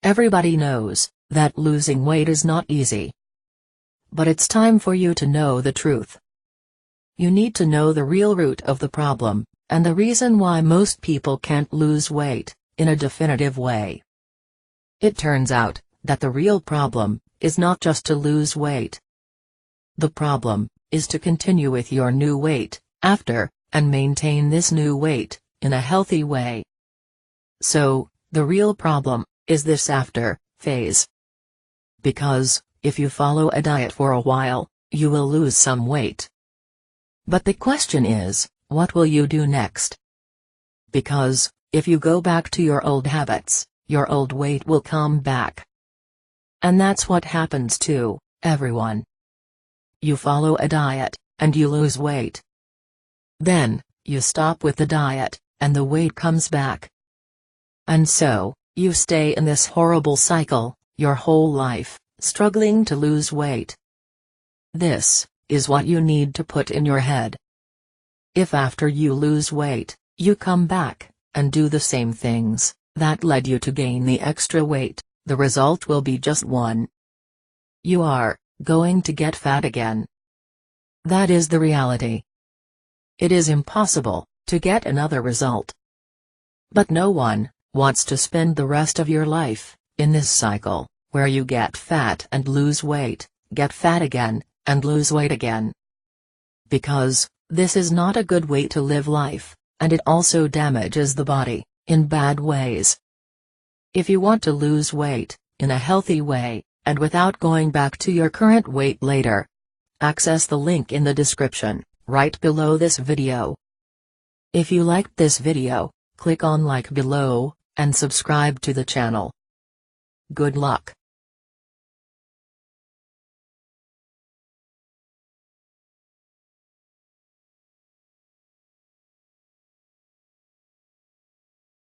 Everybody knows that losing weight is not easy. But it's time for you to know the truth. You need to know the real root of the problem, and the reason why most people can't lose weight in a definitive way. It turns out that the real problem is not just to lose weight. The problem is to continue with your new weight after, and maintain this new weight in a healthy way. So, the real problem is this after phase. Because, if you follow a diet for a while, you will lose some weight. But the question is, what will you do next? Because, if you go back to your old habits, your old weight will come back. And that's what happens to everyone. You follow a diet, and you lose weight. Then, you stop with the diet, and the weight comes back. And so, you stay in this horrible cycle, your whole life, struggling to lose weight. This is what you need to put in your head. If after you lose weight, you come back, and do the same things that led you to gain the extra weight, the result will be just one. You are going to get fat again. That is the reality. It is impossible to get another result. But no one wants to spend the rest of your life in this cycle, where you get fat and lose weight, get fat again, and lose weight again. Because this is not a good way to live life, and it also damages the body in bad ways. If you want to lose weight in a healthy way, and without going back to your current weight later, access the link in the description, right below this video. If you liked this video, click on like below, and subscribe to the channel. Good luck.